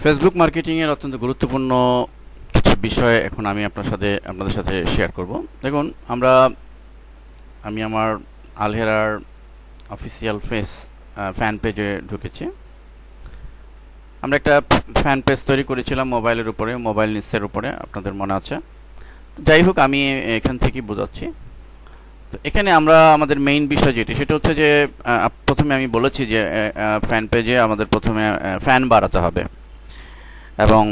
Facebook marketing এর অত্যন্ত গুরুত্বপূর্ণ কিছু বিষয় এখন আমি আপনাদের সাথে শেয়ার করব। দেখুন, আমি আমার আলহেরার অফিসিয়াল ফ্যান পেজে ঢুকেছি। আমরা একটা ফ্যান পেজ তৈরি করেছিলাম মোবাইল নিচের উপরে, আপনাদের মনে আছে। যাই হোক, আমি এখান থেকেই বোঝাচ্ছি। তো এখানে আমরা আমাদের মেইন বিষয় সেটা হচ্ছে যে প্রথমে আমি বলেছি যে ফ্যান পেজে আমাদের প্রথমে ফ্যান বাড়াতে হবে, এবং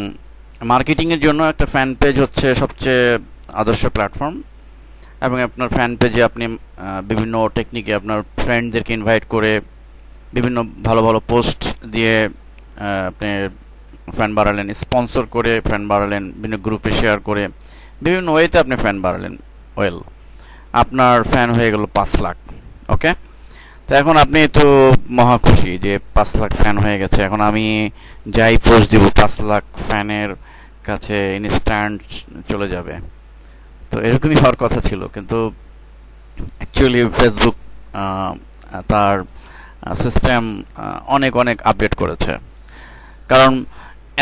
মার্কেটিংয়ের জন্য একটা ফ্যান পেজ হচ্ছে সবচেয়ে আদর্শ প্ল্যাটফর্ম। এবং আপনার ফ্যান পেজে আপনি বিভিন্ন টেকনিকে আপনার ফ্রেন্ডদেরকে ইনভাইট করে বিভিন্ন ভালো ভালো পোস্ট দিয়ে আপনি ফ্যান বাড়ালেন, স্পন্সর করে ফ্যান বাড়ালেন, বিভিন্ন গ্রুপে শেয়ার করে বিভিন্ন ওয়েতে আপনি ফ্যান বাড়ালেন। আপনার ফ্যান হয়ে গেল 5 লাখ। ওকে, তো এখন আপনি তো মহা খুশি যে 5 লাখ ফ্যান হয়ে গেছে। এখন আমি যাই পোস্ট দিব 5 লাখ ফ্যানের কাছে ইনস্ট্যান্ট চলে যাবে। তো এরকমই হওয়ার কথা ছিল, কিন্তু অ্যাকচুয়ালি ফেসবুক তার সিস্টেম অনেক অনেক আপডেট করেছে। কারণ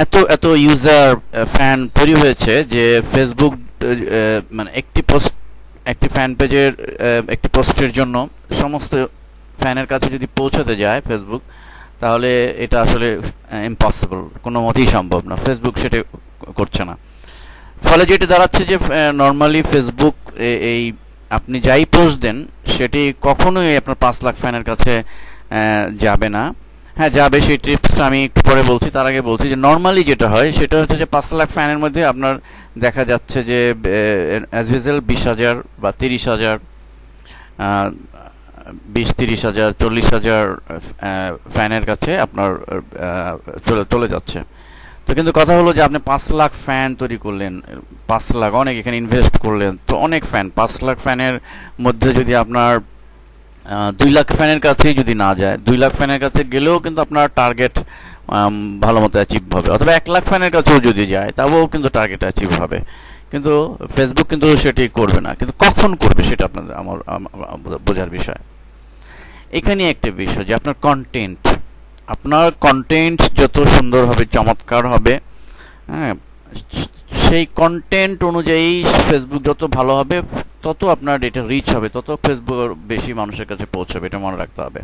এত এত ইউজার ফ্যান তৈরি হয়েছে যে ফেসবুক মানে একটি ফ্যান পেজের একটি পোস্টের জন্য সমস্ত ফ্যানের কাছে যদি পৌঁছাতে যায় ফেসবুক, তাহলে এটা আসলে ইম্পসিবল, কোনো মতেই সম্ভব না। ফেসবুক সেটা করছে না। ফলে যেটা দাঁড়াচ্ছে যে নর্মালি ফেসবুক এই আপনি যাই পোস্ট দেন সেটি কখনোই আপনার 5 লাখ ফ্যানের কাছে যাবে না। হ্যাঁ, যাবে, সেই টিপসটা আমি একটু পরে বলছি। তার আগে বলছি যে নর্মালি যেটা হয় সেটা হচ্ছে যে 5 লাখ ফ্যানের মধ্যে আপনার দেখা যাচ্ছে যে অ্যাজ ইউজুয়াল 20,000 বা 30,000, 20-30,000, 40,000 ফ্যানের কাছে আপনার চলে যাচ্ছে। তো কিন্তু কথা হলো যে আপনি 5 লাখ ফ্যান তৈরি করলেন, 5 লাখ অনেক, এখানে ইনভেস্ট করলেন, তো অনেক ফ্যান। 5 লাখ ফ্যানের মধ্যে যদি আপনার 2 লাখ ফ্যানের কাছেই যদি না যায়, 2 লাখ ফ্যানের কাছে গেলেও কিন্তু আপনার টার্গেট ভালো মতো অ্যাচিভ হবে, অথবা 1 লাখ ফ্যানের কাছেও যদি যায় তাও কিন্তু টার্গেট অ্যাচিভ হবে। কিন্তু ফেসবুক কিন্তু সেটি করবে না। কিন্তু কখন করবে সেটা আপনাদের আমার বোঝার বিষয়। এখানে একটা বিষয় যে আপনার কন্টেন্ট যত সুন্দর হবে, চমৎকার হবে, হ্যাঁ, সেই কন্টেন্ট অনুযায়ী ফেসবুক যত ভালো হবে তত আপনার এটা রিচ হবে, তত ফেসবুক বেশি মানুষের কাছে পৌঁছাবে। এটা মনে রাখতে হবে।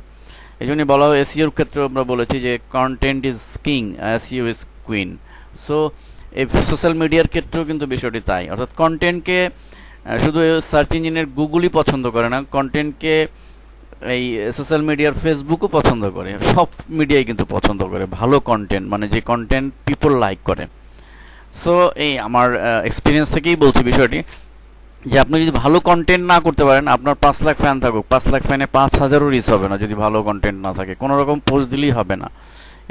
এই জন্যই বলা হয় এসইওর ক্ষেত্রে আমরা বলেছি যে content is king, SEO is queen. So এই সোশ্যাল মিডিয়ার ক্ষেত্রেও কিন্তু বিষয়টি তাই। অর্থাৎ কন্টেন্টকে শুধু সার্চ ইঞ্জিনের গুগলই পছন্দ করে না, কন্টেন্টকে এই সোশ্যাল মিডিয়ার ফেসবুকও পছন্দ করে, সব মিডিয়াই কিন্তু পছন্দ করে ভালো কন্টেন্ট, মানে যে কন্টেন্ট পিপল লাইক করে। সো এই আমার এক্সপিরিয়েন্স থেকেই বলছি বিষয়টি, যে আপনি যদি ভালো কন্টেন্ট না করতে পারেন, আপনার 5 লাখ ফ্যান থাকুক, 5 লাখ ফ্যানে 5,000ও রিচ হবে না যদি ভালো কন্টেন্ট না থাকে, কোনো রকম পোস্ট দিলেই হবে না।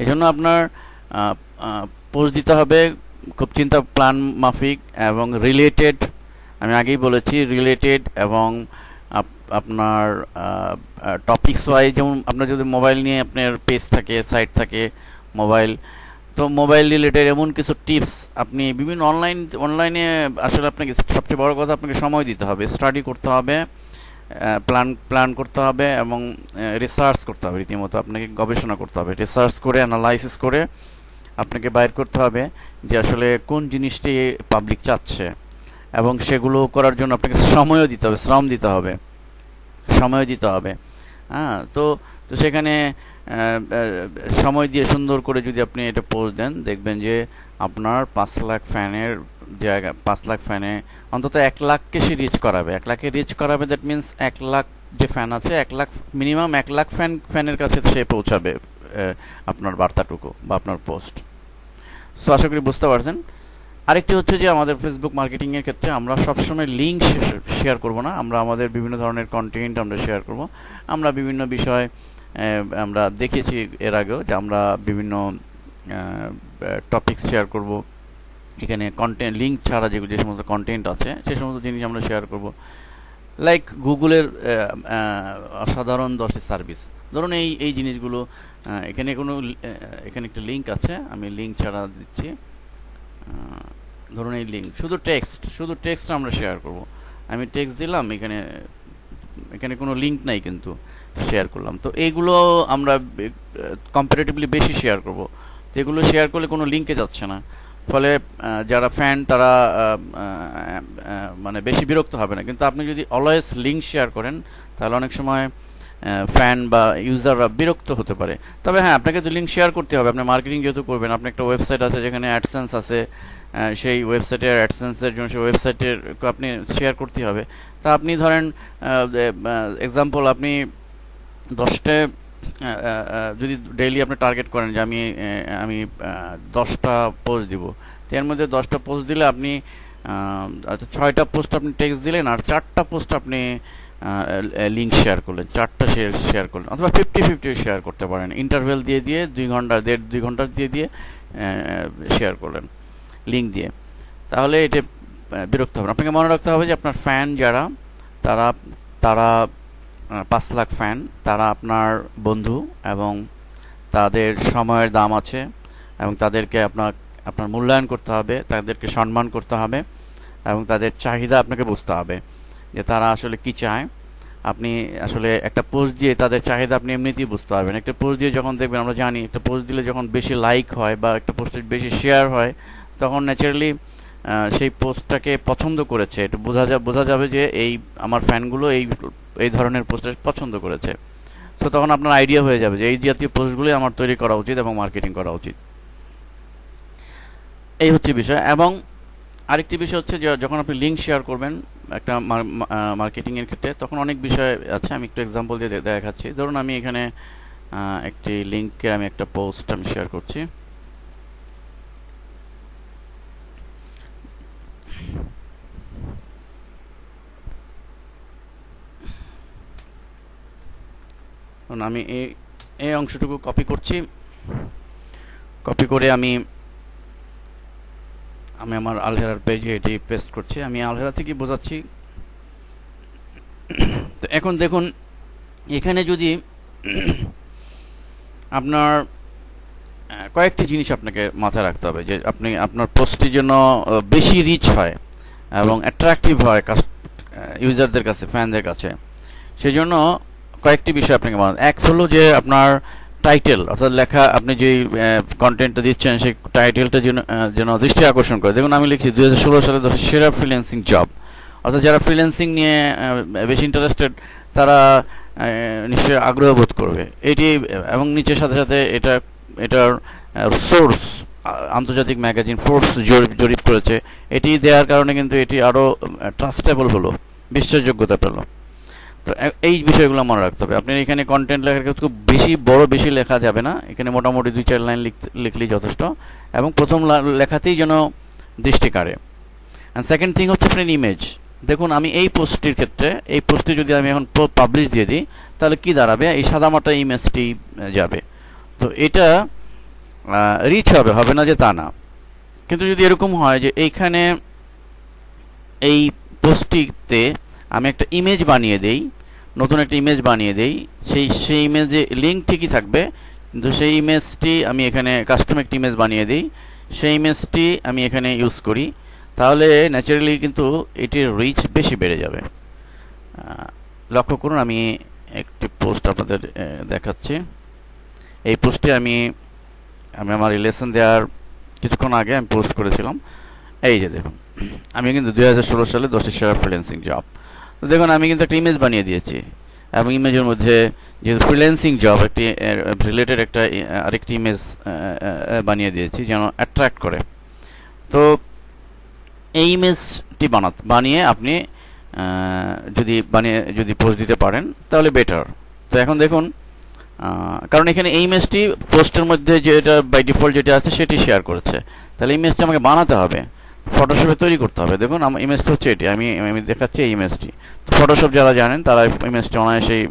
এই জন্য আপনার পোস্ট দিতে হবে খুব চিন্তা প্ল্যান মাফিক এবং রিলেটেড। আমি আগেই বলেছি রিলেটেড, এবং আপনার টপিকস ওয়াইজ। যেমন আপনার যদি মোবাইল নিয়ে আপনার পেজ থাকে, সাইট থাকে মোবাইল, তো মোবাইল রিলেটেড এমন কিছু টিপস আপনি বিভিন্ন অনলাইনে আসলে আপনাকে সবচেয়ে বড় কথা আপনাকে সময় দিতে হবে, স্টাডি করতে হবে, প্ল্যান করতে হবে, এবং রিসার্চ করতে হবে। রীতিমতো আপনাকে গবেষণা করতে হবে, রিসার্চ করে অ্যানালাইসিস করে আপনাকে বাইর করতে হবে যে আসলে কোন জিনিসটি পাবলিক চাচ্ছে, এবং সেগুলো করার জন্য আপনাকে সময়ও দিতে হবে, সময় দিতে হবে। হ্যাঁ, তো সেখানে সময় দিয়ে সুন্দর করে যদি আপনি এটা পোস্ট দেন, দেখবেন যে আপনার 5 লাখ ফ্যানের জায়গা, 5 লাখ ফ্যানে অন্তত 1 লাখকে সে রিচ করাবে। 1 লাখে রিচ করাবে, দ্যাট মিনস 1 লাখ যে ফ্যান আছে, 1 লাখ মিনিমাম 1 লাখ ফ্যানের কাছে সে পৌঁছাবে আপনার বার্তাটুকু বা আপনার পোস্ট। সো আশা করি বুঝতে পারছেন। আরেকটি হচ্ছে যে আমাদের ফেসবুক মার্কেটিং এর ক্ষেত্রে আমরা সবসময় লিঙ্ক শেয়ার করব না, আমরা আমাদের বিভিন্ন ধরনের কন্টেন্ট আমরা শেয়ার করব। আমরা বিভিন্ন বিষয় আমরা দেখেছি এর আগেও যে আমরা বিভিন্ন টপিক শেয়ার করব। এখানে কন্টেন্ট লিঙ্ক ছাড়া যে সমস্ত কন্টেন্ট আছে সে সমস্ত জিনিস আমরা শেয়ার করব। লাইক গুগলের অসাধারণ 10টি সার্ভিস, ধরুন এই জিনিসগুলো। এখানে এখানে একটা লিঙ্ক আছে, আমি লিঙ্ক ছাড়া দিচ্ছি। ধরুন এই লিঙ্ক, শুধু টেক্সট আমরা শেয়ার করব। আমি টেক্সট দিলাম, এখানে কোনো লিঙ্ক নাই কিন্তু শেয়ার করলাম। তো এইগুলো আমরা কম্পারেটিভলি বেশি শেয়ার করব। তো এগুলো শেয়ার করলে কোনো লিঙ্কে যাচ্ছে না, ফলে যারা ফ্যান তারা মানে বেশি বিরক্ত হবে না। কিন্তু আপনি যদি অলওয়েজ লিঙ্ক শেয়ার করেন তাহলে অনেক সময় ফ্যান বা ইউজাররা বিরক্ত হতে পারে। তবে হ্যাঁ, আপনাকে তো লিঙ্ক শেয়ার করতে হবে, আপনি মার্কেটিং যেহেতু করবেন, আপনার একটা ওয়েবসাইট আছে যেখানে অ্যাডসেন্স আছে, সেই ওয়েবসাইটের অ্যাডসেন্সের জন্য সেই ওয়েবসাইটের আপনি শেয়ার করতে হবে। তা আপনি ধরেন এক্সাম্পল, আপনি 10টে যদি ডেইলি আপনি টার্গেট করেন যে আমি 10টা পোস্ট দিব, তো এর মধ্যে 10টা পোস্ট দিলে আপনি 6টা পোস্ট আপনি টেক্সট দিলেন, আর 4টা পোস্ট আপনি লিঙ্ক শেয়ার করলেন, 4টা শেয়ার করলেন, অথবা 50-50 শেয়ার করতে পারেন, ইন্টারভেল দিয়ে দিয়ে 1.5-2 ঘন্টা দিয়ে দিয়ে শেয়ার করলেন লিঙ্ক দিয়ে। তাহলে এটা বিরক্ত হবে। আপনাকে মনে রাখতে হবে যে আপনার ফ্যান যারা, তারা তারা 5 লাখ ফ্যান, তারা আপনার বন্ধু, এবং তাদের সময়ের দাম আছে, এবং তাদেরকে আপনার মূল্যায়ন করতে হবে, তাদেরকে সম্মান করতে হবে, এবং তাদের চাহিদা আপনাকে বুঝতে হবে যে তারা আসলে কি চায়। আপনি আসলে একটা পোস্ট দিয়ে তাদের চাহিদা আপনি এমনিতেই বুঝতে পারবেন। একটা পোস্ট দিয়ে যখন দেখবেন, আমরা জানি একটা পোস্ট দিলে যখন বেশি লাইক হয় বা একটা পোস্টের বেশি শেয়ার হয়, তখন ন্যাচারালি সেই পোস্টটাকে পছন্দ করেছে, এটা বোঝা যাবে যে আমার ফ্যানগুলো এই ধরনের পোস্ট পছন্দ করেছে। সো তখন আপনার আইডিয়া হয়ে যাবে যে এই জাতীয় পোস্টগুলোই আমার তৈরি করা উচিত এবং মার্কেটিং করা উচিত। এই হচ্ছে বিষয়। এবং আরেকটি বিষয় হচ্ছে যে যখন আপনি লিঙ্ক শেয়ার করবেন একটা মার্কেটিংয়ের ক্ষেত্রে, তখন অনেক বিষয় আছে। আমি একটু এক্সাম্পল দিয়ে দেখাচ্ছি। ধরুন আমি এখানে একটি লিঙ্কের আমি একটা পোস্ট আমি শেয়ার করছি। আমি এই অংশটুকু কপি করছি, কপি করে আমি আমার আলহেরার পেজে এটি পেস্ট করছি। আমি আলহেরা থেকে বোঝাচ্ছি। তো এখন দেখুন, এখানে যদি আপনার কয়েকটি জিনিস আপনাকে মাথায় রাখতে হবে, যে আপনার পোস্টটি যেন বেশি রিচ হয় এবং অ্যাট্রাকটিভ হয় ইউজারদের কাছে, ফ্যানদের কাছে। সেজন্য কয়েকটি বিষয় আপনাকে এক হলো যে আপনার টাইটেল, অর্থাৎ লেখা, আপনি যে কন্টেন্টটা দিচ্ছেন সেই টাইটেলটা যেন দৃষ্টি আকর্ষণ করে। দেখুন আমি লিখছি 2016 সালে 10 সেরা ফ্রিল্যান্সিং জব, অর্থাৎ যারা ফ্রিল্যান্সিং নিয়ে বেশি ইন্টারেস্টেড তারা নিশ্চয়ই আগ্রহ বোধ করবে এটি। এবং নিচের সাথে সাথে এটার সোর্স আন্তর্জাতিক ম্যাগাজিন ফোর্বস জরিপ করেছে। এটি দেওয়ার কারণে কিন্তু এটি আরও ট্রাস্টেবল হলো, বিশ্বাসযোগ্যতা পেল। তো এই বিষয়গুলো মনে রাখতে হবে। আপনি এখানে কন্টেন্ট লেখার ক্ষেত্রে খুব বেশি লেখা যাবে না, এখানে মোটামুটি 2-4 লাইন লিখলেই যথেষ্ট, এবং প্রথম লেখাতেই যেন দৃষ্টি কাড়ে। অ্যান্ড সেকেন্ড থিং হচ্ছে আপনার ইমেজ। দেখুন আমি এই পোস্টটির ক্ষেত্রে, এই পোস্টটি যদি আমি এখন পাবলিশ দিয়ে দিই, তাহলে কি দাঁড়াবে, এই সাদামাটা ইমেজটি যাবে। তো এটা রিচ হবে না যে তা না, কিন্তু যদি এরকম হয় যে এইখানে এই পোস্টটিতে আমি একটা ইমেজ বানিয়ে দেই, নতুন একটা ইমেজ বানিয়ে দেই, সেই ইমেজে লিঙ্ক ঠিকই থাকবে, কিন্তু সেই ইমেজটি আমি এখানে কাস্টম একটা ইমেজ বানিয়ে দিই, সেই ইমেজটি আমি এখানে ইউজ করি, তাহলে ন্যাচারালি কিন্তু এটির রিচ বেশি বেড়ে যাবে। লক্ষ্য করুন, আমি একটি পোস্ট আপনাদের দেখাচ্ছি। এই পোস্টে আমি আমার রিলেশন দেওয়ার কিছুক্ষণ আগে আমি পোস্ট করেছিলাম। এই যে দেখুন, আমি কিন্তু 2016 সালে 10টি সেরা ফ্রিল্যান্সিং জব, তো দেখুন আমি কিন্তু একটা ইমেজ বানিয়ে দিয়েছি, এবং ইমেজের মধ্যে যেহেতু ফ্রিল্যান্সিং জব একটি রিলেটেড আরেকটি ইমেজ বানিয়ে দিয়েছি যেন অ্যাট্রাক্ট করে। তো এই ইমেজটি বানিয়ে আপনি যদি পোস্ট দিতে পারেন তাহলে বেটার। তো এখন দেখুন, কারণ এখানে এই ইমেজটি পোস্টের মধ্যে যেটা বাই ডিফল্ট যেটা আছে সেটি শেয়ার করেছে, তাহলে ইমেজটা আমাকে বানাতে হবে, ফটোশপে তৈরি করতে হবে। দেখুন আমার ইমেজটা হচ্ছে এটি, আমি দেখাচ্ছি এই ইমেজটি। তো ফটোশপ যারা জানেন তারা ইমেজটি অনায়াসেই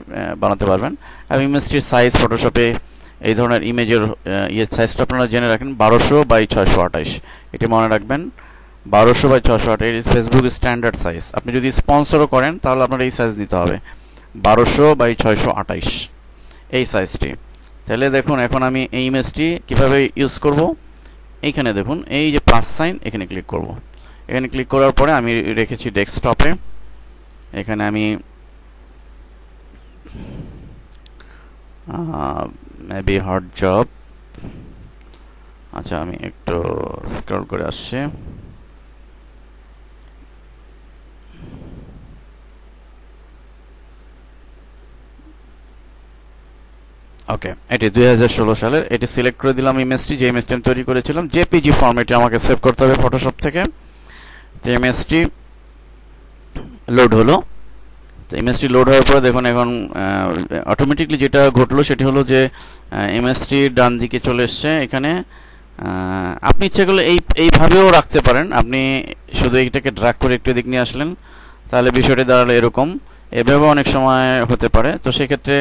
বানাতে পারবেন। এবং ইমেজটির সাইজ ফটোশপে এই ধরনের ইমেজের সাইজটা আপনারা জেনে রাখেন 1200x628, এটি মনে রাখবেন, 1200x628 ফেসবুক স্ট্যান্ডার্ড সাইজ। আপনি যদি স্পন্সরও করেন তাহলে আপনার এই সাইজ নিতে হবে, 1200x628 এই সাইজটি। তাহলে দেখুন এখন আমি এই ইমেজটি কিভাবে ইউজ করব। এইখানে দেখুন এই যে প্লাস সাইন, এখানে ক্লিক করব। এখানে ক্লিক করার পরে আমি রেখেছি ডেস্কটপে। এখানে আমি মেবি হট জব আচ্ছা, আমি একটু স্ক্রল করে আসছি। ওকে, এটি 2016 সালের। এটি সিলেক্ট করে দিলাম ইমেজটি, যে ইমেজটি আমি তৈরি করেছিলাম। জেপিজি ফরম্যাটে আমাকে সেভ করতে হবে ফটোশপ থেকে। তো ইমেজটি লোড হলো। তো ইমেজটি লোড হওয়ার পরে দেখুন এখন অটোমেটিকলি যেটা ঘটলো সেটি হলো যে ইমেজটি ডান দিকে চলে এসছে। এখানে আপনি ইচ্ছে করলে এইভাবেও রাখতে পারেন। আপনি শুধু এইটাকে ড্র্যাগ করে একটু দিক নিয়ে আসলেন, তাহলে বিষয়টি দাঁড়ালো এরকম। এভাবেও অনেক সময় হতে পারে। তো সেক্ষেত্রে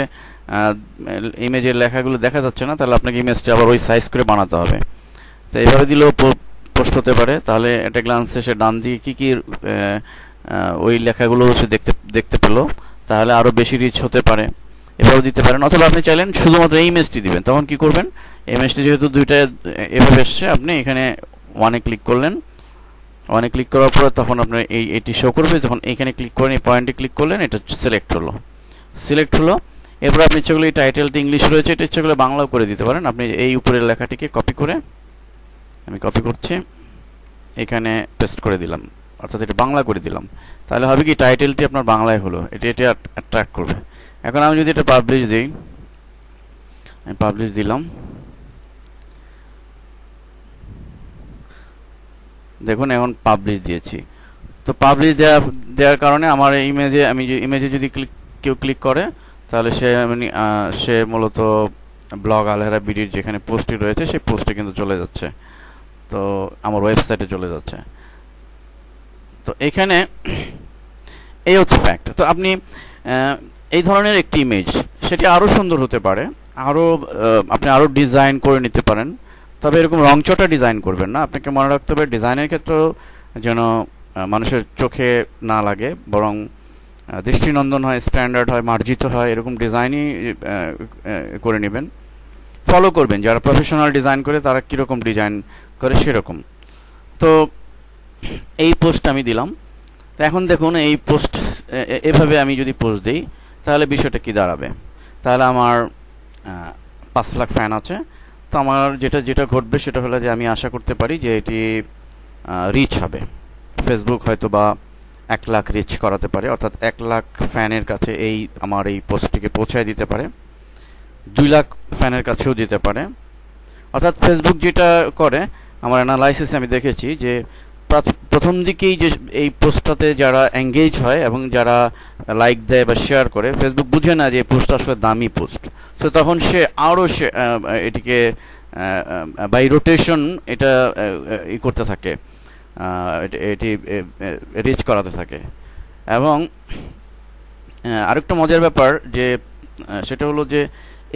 ইমেজের লেখাগুলো দেখা যাচ্ছে না, তাহলে আপনাকে ইমেজটা আবার ওই সাইজ করে বানাতে হবে। তো এইভাবে দিলেও পোস্ট হতে পারে। তাহলে একটা গ্লান্সে সে ডান দিকে কী কী ওই লেখাগুলো সে দেখতে দেখতে পেলো, তাহলে আরও বেশি রিচ হতে পারে। এভাবে দিতে পারেন। অথবা আপনি চাইলেন শুধুমাত্র এই ইমেজটি দিবেন, তখন কি করবেন, ইমেজটি যেহেতু দুইটা এভাবে এসছে, আপনি এখানে ওয়ানে ক্লিক করলেন। ওয়ানে ক্লিক করার পর তখন আপনার এটি শো করবে। যখন এখানে ক্লিক করেন, এই পয়েন্টে ক্লিক করলেন, এটা সিলেক্ট হলো। এরপর আপনি ইচ্ছে করলে এই টাইটেলটি ইংলিশ রয়েছে, এটা ইচ্ছে করলে বাংলাও করে দিতে পারেন। আপনি এই উপরের লেখাটিকে কপি করে, আমি কপি করছি, এখানে পেস্ট করে দিলাম, অর্থাৎ এটা বাংলা করে দিলাম। তাহলে হবে কি, টাইটেলটি আপনার বাংলায় হলো। এটি অ্যাট্রাক্ট করবে। এখন আমি যদি এটা পাবলিশ দিই, আমি পাবলিশ দিলাম, দেখুন এখন পাবলিশ দিয়েছি। তো পাবলিশ দেওয়ার কারণে আমার ইমেজে, আমি ইমেজে যদি কেউ ক্লিক করে, তাহলে সে মূলত ব্লগ আলহেরা বিডির যেখানে পোস্টটি রয়েছে সেই পোস্টে কিন্তু চলে যাচ্ছে। তো আমার ওয়েবসাইটে চলে যাচ্ছে। তো এখানে এই হচ্ছে ফ্যাক্ট। তো আপনি এই ধরনের একটি ইমেজ, সেটি আরও সুন্দর হতে পারে, আপনি আরও ডিজাইন করে নিতে পারেন। তবে এরকম রংচটা ডিজাইন করবেন না। আপনাকে মনে রাখতে হবে ডিজাইনের ক্ষেত্রেও যেন মানুষের চোখে না লাগে, বরং দৃষ্টিনন্দন হয়, স্ট্যান্ডার্ড হয়, মার্জিত হয়, এরকম ডিজাইনই করে নেবেন। ফলো করবেন যারা প্রফেশনাল ডিজাইন করে, তারা কীরকম ডিজাইন করে সেরকম। তো এই পোস্ট আমি দিলাম। তো এখন দেখুন এই পোস্ট, এভাবে আমি যদি পোস্ট দিই, তাহলে বিষয়টা কি দাঁড়াবে। তাহলে আমার 5 লাখ ফ্যান আছে। তো আমার যেটা ঘটবে সেটা হলো যে আমি আশা করতে পারি যে এটি রিচ হবে। ফেসবুক হয়তো বা 1 লাখ রিচ করাতে পারে, অর্থাৎ 1 লাখ ফ্যানের কাছে আমার এই পোস্টটিকে পৌঁছায় দিতে পারে। 2 লাখ ফ্যানের কাছেও দিতে পারে। অর্থাৎ ফেসবুক যেটা করে, আমার অ্যানালাইসিসে আমি দেখেছি যে প্রথম দিকেই যে এই পোস্টটাতে যারা এঙ্গেজ হয় এবং যারা লাইক দেয় বা শেয়ার করে, ফেসবুক বুঝে না যে এই পোস্টটা আসলে দামি পোস্ট। তো তখন সে আরও এটিকে বাই রোটেশন এটা করতে থাকে, এটি রিচ করাতে থাকে। এবং আরেকটা মজার ব্যাপার যে সেটা হলো যে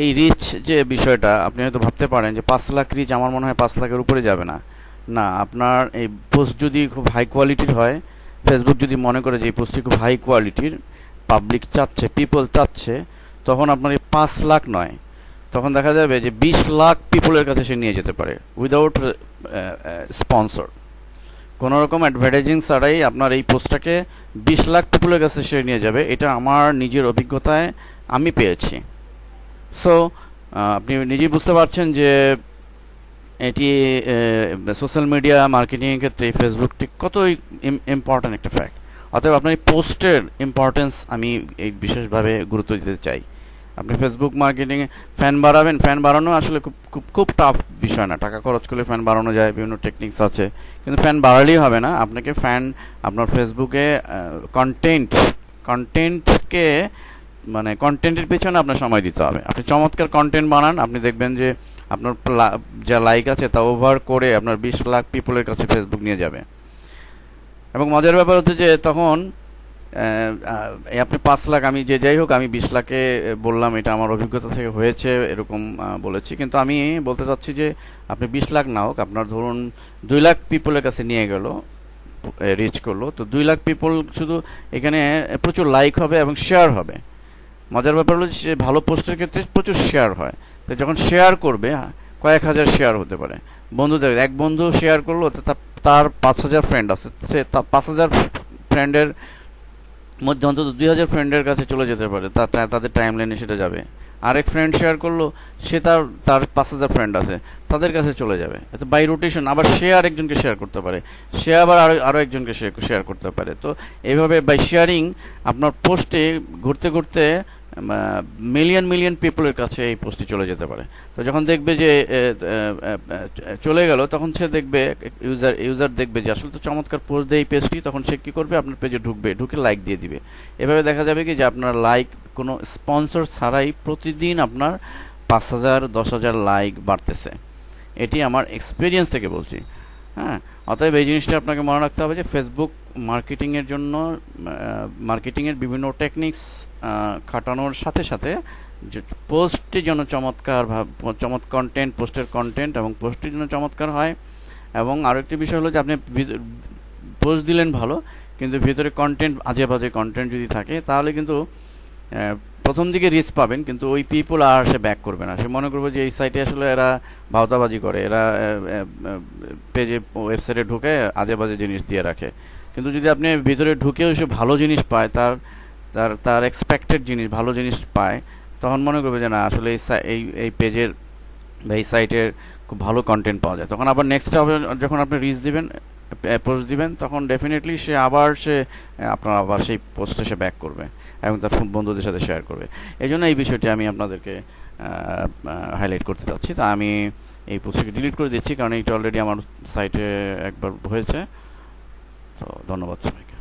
এই রিচ যে বিষয়টা, আপনি হয়তো ভাবতে পারেন যে 5 লাখ রিচ, আমার মনে হয় 5 লাখের উপরে যাবে না। না, আপনার এই পোস্ট যদি খুব হাই কোয়ালিটির হয়, ফেসবুক যদি মনে করে যে এই পোস্টটি খুব হাই কোয়ালিটির, পাবলিক চাচ্ছে, পিপল চাচ্ছে, তখন আপনার এই 5 লাখ নয়, তখন দেখা যাবে যে 20 লাখ পিপলের কাছে সে নিয়ে যেতে পারে, উইদাউট স্পন্সর। কোনো রকম অ্যাডভার্টাইজিং ছাড়াই আপনার এই পোস্টটাকে 20 লাখ পিপলের কাছে সে নিয়ে যাবে। এটা আমার নিজের অভিজ্ঞতায় আমি পেয়েছি। সো আপনি নিজেই বুঝতে পারছেন যে এটি সোশ্যাল মিডিয়া মার্কেটিংয়ের ক্ষেত্রে ফেসবুকটি কতই ইম্পর্ট্যান্ট একটা ফ্যাক্ট। অতএব আপনার এই পোস্টের ইম্পর্টেন্স আমি এই বিশেষভাবে গুরুত্ব দিতে চাই। আপনি ফেসবুক মার্কেটিংয়ে ফ্যান বাড়াবেন, ফ্যান বাড়ানো আসলে খুব খুব খুব টাফ বিষয় না। টাকা খরচ করলে ফ্যান বাড়ানো যায়, বিভিন্ন টেকনিক্স আছে। কিন্তু ফ্যান বাড়ালেই হবে না, আপনাকে আপনার ফেসবুকে কন্টেন্টকে মানে কন্টেন্টের পেছনে আপনার সময় দিতে হবে। আপনি চমৎকার কন্টেন্ট বানান, আপনি দেখবেন যে আপনার যা লাইক আছে তা ওভার করে আপনার 20 লাখ পিপলের কাছে ফেসবুক নিয়ে যাবে। এবং মজার ব্যাপার হচ্ছে যে তখন আপনি 5 লাখ, আমি যাই হোক, আমি 20 লাখে বললাম, এটা আমার অভিজ্ঞতা থেকে হয়েছে, এরকম বলেছি। কিন্তু আমি বলতে চাচ্ছি যে আপনি 20 লাখ না হোক, আপনার ধরুন 2 লাখ পিপলের কাছে নিয়ে গেল, রিচ করলো। তো 2 লাখ পিপল শুধু এখানে প্রচুর লাইক হবে এবং শেয়ার হবে। মজার ব্যাপার হলো যে ভালো পোস্টের ক্ষেত্রে প্রচুর শেয়ার হয়। তো যখন শেয়ার করবে, কয়েক হাজার শেয়ার হতে পারে। বন্ধুদের এক বন্ধু শেয়ার করলো, তার 5,000 ফ্রেন্ড আছে, সে 5,000 ফ্রেন্ডের মধ্যে অন্তত 2,000 ফ্রেন্ডের কাছে চলে যেতে পারে, তাদের টাইম লাইনে সেটা যাবে। আরেক ফ্রেন্ড শেয়ার করলো, সে তার তার 5,000 ফ্রেন্ড আছে, তাদের কাছে চলে যাবে। এতে বাই রোটেশন আবার সে আরেকজনকে শেয়ার করতে পারে, সে আবার আরো একজনকে শেয়ার করতে পারে। তো এইভাবে বাই শেয়ারিং আপনার পোস্টে ঘুরতে ঘুরতে মিলিয়ন মিলিয়ন পিপলের কাছে এই পোস্টটি চলে যেতে পারে। তো যখন দেখবে যে চলে গেল, তখন সে দেখবে, ইউজার দেখবে যে আসলে তো চমৎকার পোস্ট দেয় এই পেজটি, তখন সে কি করবে, আপনার পেজে ঢুকবে, ঢুকে লাইক দিয়ে দিবে। এভাবে দেখা যাবে কি যে আপনার লাইক কোনো স্পন্সর ছাড়াই প্রতিদিন আপনার 5,000 10,000 লাইক বাড়তেছে। এটি আমার এক্সপিরিয়েন্স থেকে বলছি। হ্যাঁ, অতএব এই জিনিসটা আপনাকে মনে রাখতে হবে যে ফেসবুক মার্কেটিংয়ের জন্য মার্কেটিংয়ের বিভিন্ন টেকনিক্স খাটানোর সাথে সাথে যে পোস্টটি যেন কন্টেন্ট, পোস্টের কন্টেন্ট এবং পোস্টটি যেন চমৎকার হয়। এবং আরেকটি বিষয় হলো যে আপনি পোস্ট দিলেন ভালো, কিন্তু ভিতরে কন্টেন্ট, আজে বাজে কন্টেন্ট যদি থাকে, তাহলে কিন্তু প্রথম দিকে রিস্ক পাবেন, কিন্তু ওই পিপল আর সে ব্যাক করবে না। সে মনে করবে যে এই সাইটে আসলে এরা ভাওতাবাজি করে, এরা পেজে, ওয়েবসাইটে ঢুকে আজে বাজে জিনিস দিয়ে রাখে। কিন্তু যদি আপনি ভিতরে ঢুকেও সে ভালো জিনিস পায়, তার তার তার এক্সপেক্টেড জিনিস, ভালো জিনিস পায়, তখন মনে করবে যে না, আসলে এই পেজের বা এই সাইটের খুব ভালো কন্টেন্ট পাওয়া যায়। তখন আবার নেক্সট যখন আপনি রিচ দিবেন, পোস্ট দিবেন, তখন ডেফিনেটলি সে আপনার আবার সেই পোস্টে সে ব্যাক করবে এবং তার বন্ধুদের সাথে শেয়ার করবে। এই জন্য এই বিষয়টি আমি আপনাদেরকে হাইলাইট করতে চাচ্ছি। তা আমি এই পোস্টটি ডিলিট করে দিচ্ছি, কারণ এইটা অলরেডি আমার সাইটে একবার হয়েছে। তো ধন্যবাদ সবাইকে।